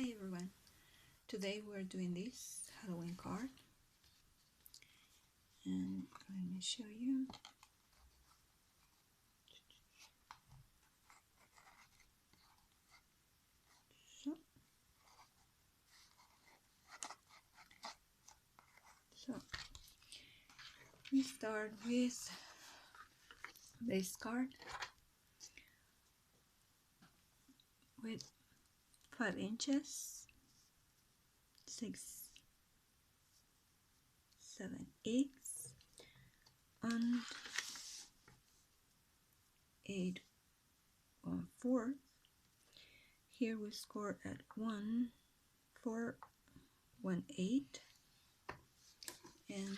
Hi everyone, today we're doing this Halloween card and let me show you. So we start with this card with 5 inches, 6, 7 eighths and 8 1/4. Here we score at 1 4 1 8 and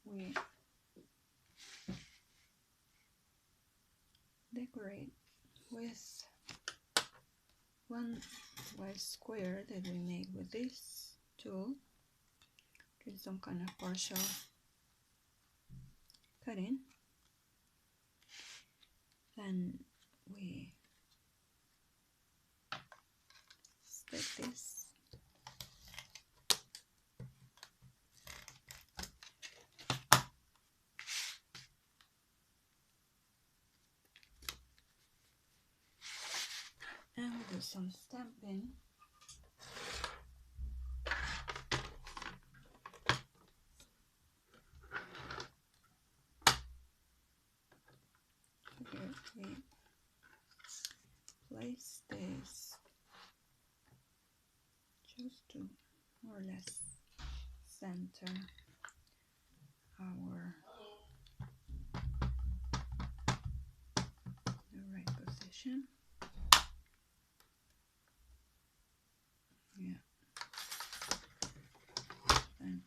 we decorate with one white square that we made with this tool. Do some kind of partial cutting. Then we stick this and we do some stamping. Here we place this just to more or less center the right position. Yeah. And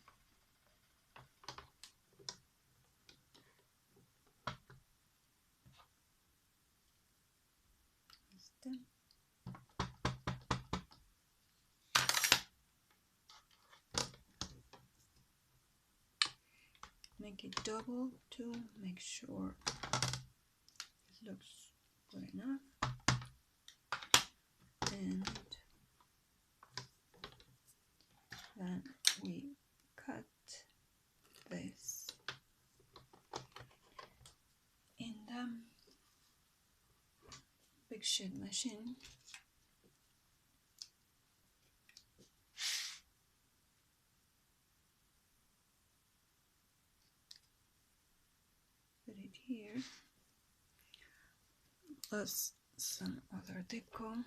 stamp. Make it double to make sure it looks good enough. And then we cut this in the big sheet machine. Put it here, plus some other deco.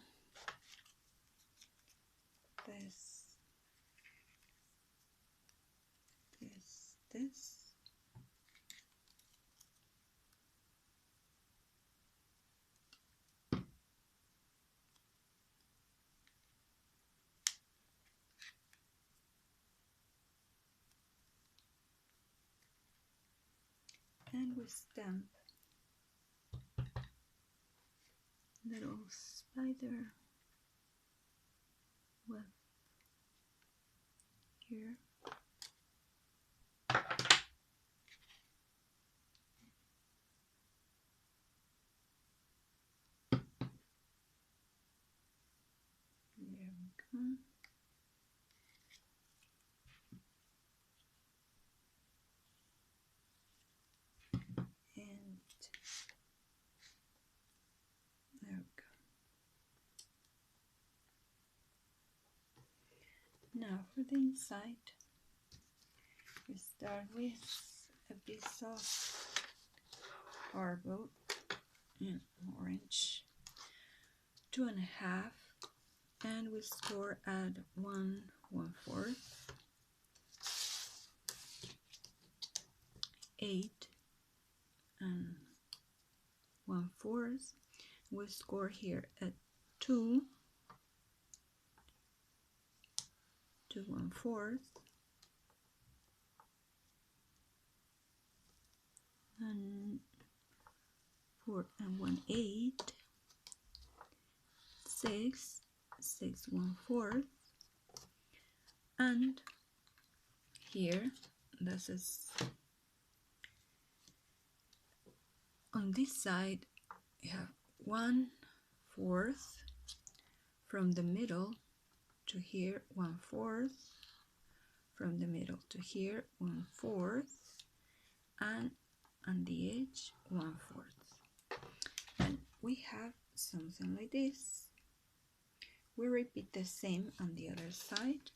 This. And we stamp little spider web here. There we go. And there we go. Now for the inside, we start with a piece of cardboard in orange, 2.5, and we score at 1 1/4, 8 and 1/4. We score here at 2 1/4 and 4 1/8, 6 1/4, and here this is on this side you have 1/4 from the middle to here, 1/4 from the middle to here, 1/4, and on the edge 1/4. And we have something like this. We repeat the same on the other side.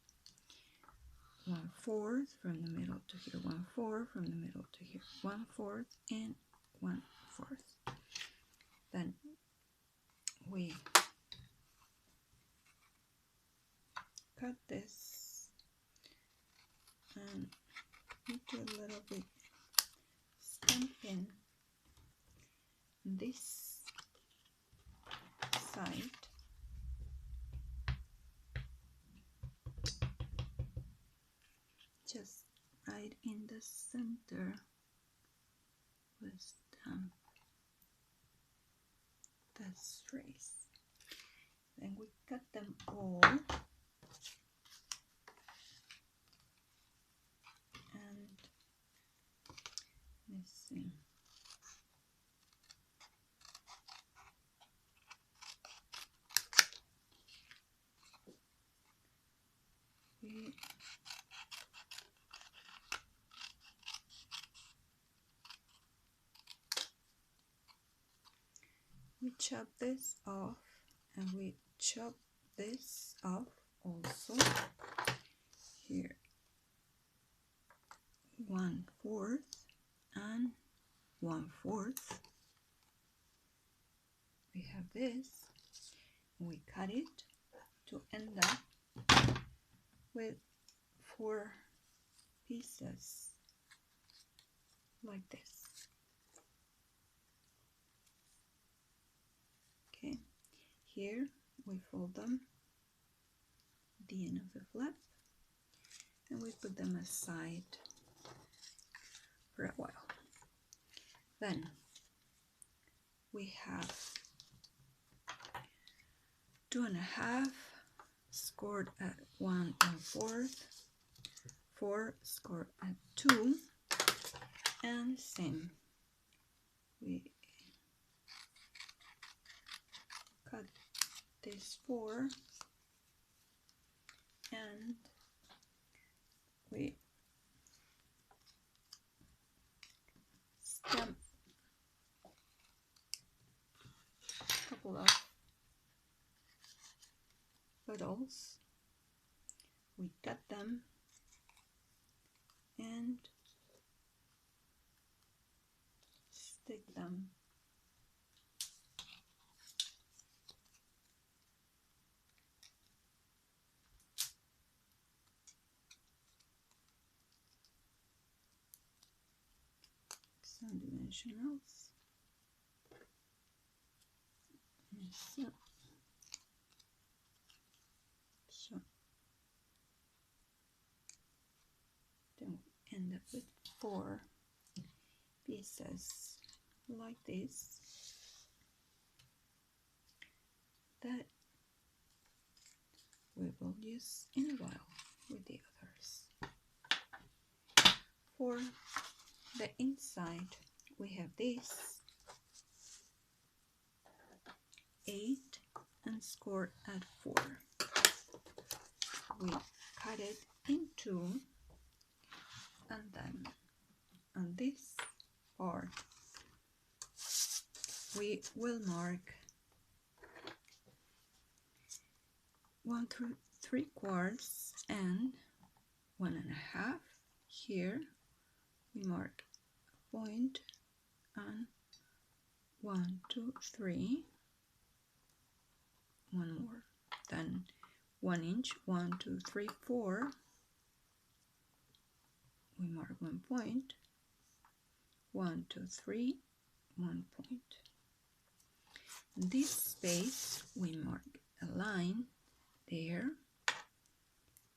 1/4 from the middle to here, 1/4 from the middle to here, 1/4 and 1/4. Then we cut this and we do a little bit stamping this side. Just right in the center, we stamp this trace. Then we cut them all, and let's see. We chop this off, and we chop this off also. Here 1/4 and 1/4. We have this, we cut it to end up with 4 pieces like this. Okay, here we fold them at the end of the flap, and we put them aside for a while. Then we have 2.5 scored at 1/4, 4 scored at 2, and same. We cut this 4 and we stamp a couple of petals. We cut them and stick them . Some dimensionals. So then we end up with 4 pieces like this that we will use in a while with the others. For the inside, we have this 8 and scored at 4. We cut it in 2, and then on this part we will mark 1 3/4 and 1.5. Here we mark a point and 1 2 3, one more, then 1 inch, 1 2 3 4, we mark 1 point, 1 2 3, 1 point. In this space we mark a line there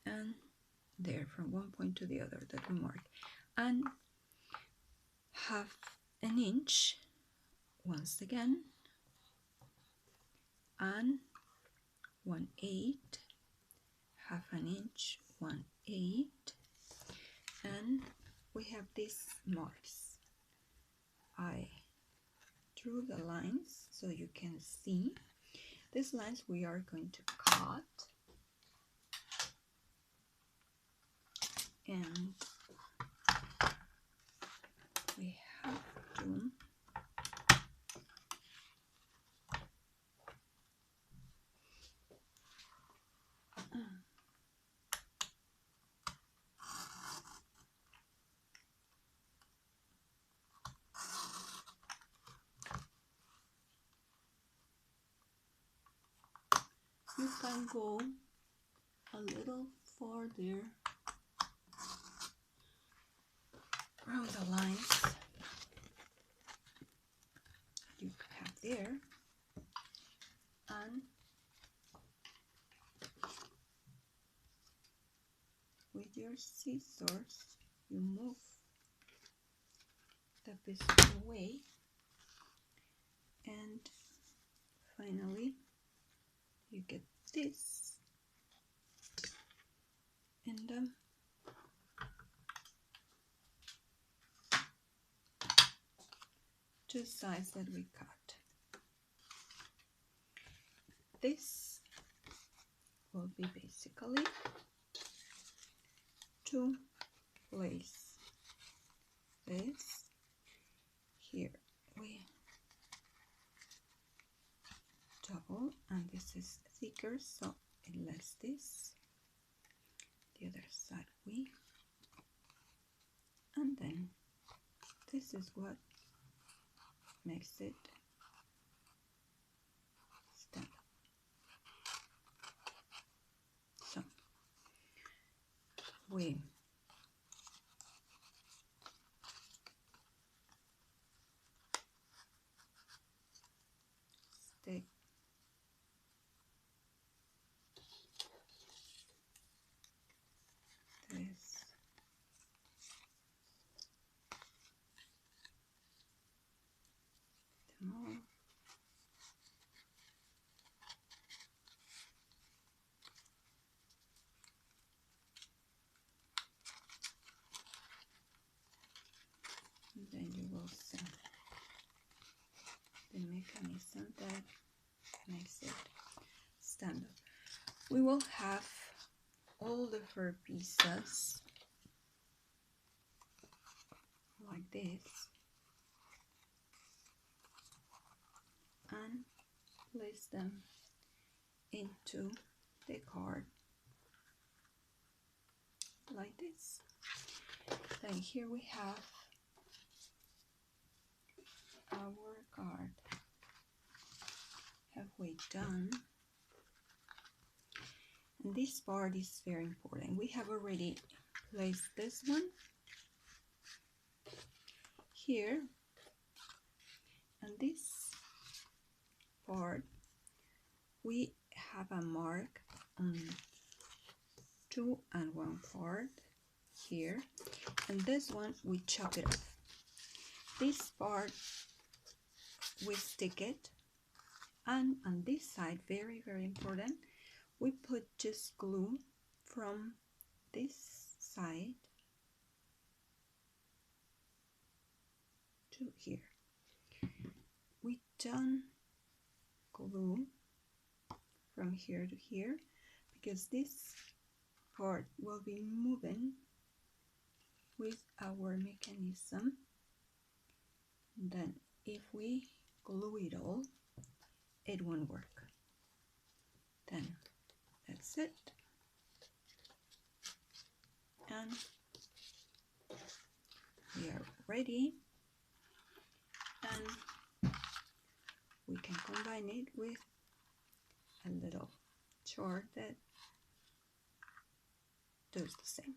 and there from one point to the other that we mark, and 1/2 inch once again, and 1/8, 1/2 inch, 1/8, and we have these marks. I through the lines so you can see. These lines we are going to cut, and we have to you can go a little further around the lines you have there, and with your scissors you move the pieces away, and finally you get this, and two sides that we cut. This will be basically to place this. Here we double, and this is thicker, so it lets this. The other side we, and then this is what makes it stand up. So we stick this more, and then you will see the mechanism that makes it stand up. We will have all the fur pieces like this, and place them into the card like this. Then here we have our card halfway done, and this part is very important. We have already placed this one here, and this part we have a mark on 2 1/4 here, and this one we chop it off. This part we stick it, and on this side, very important, we put just glue from this side to here. We don't glue from here to here because this part will be moving with our mechanism. Then if we glue it all, it won't work. Then that's it, and we are ready, and we can combine it with a little chart that does the same.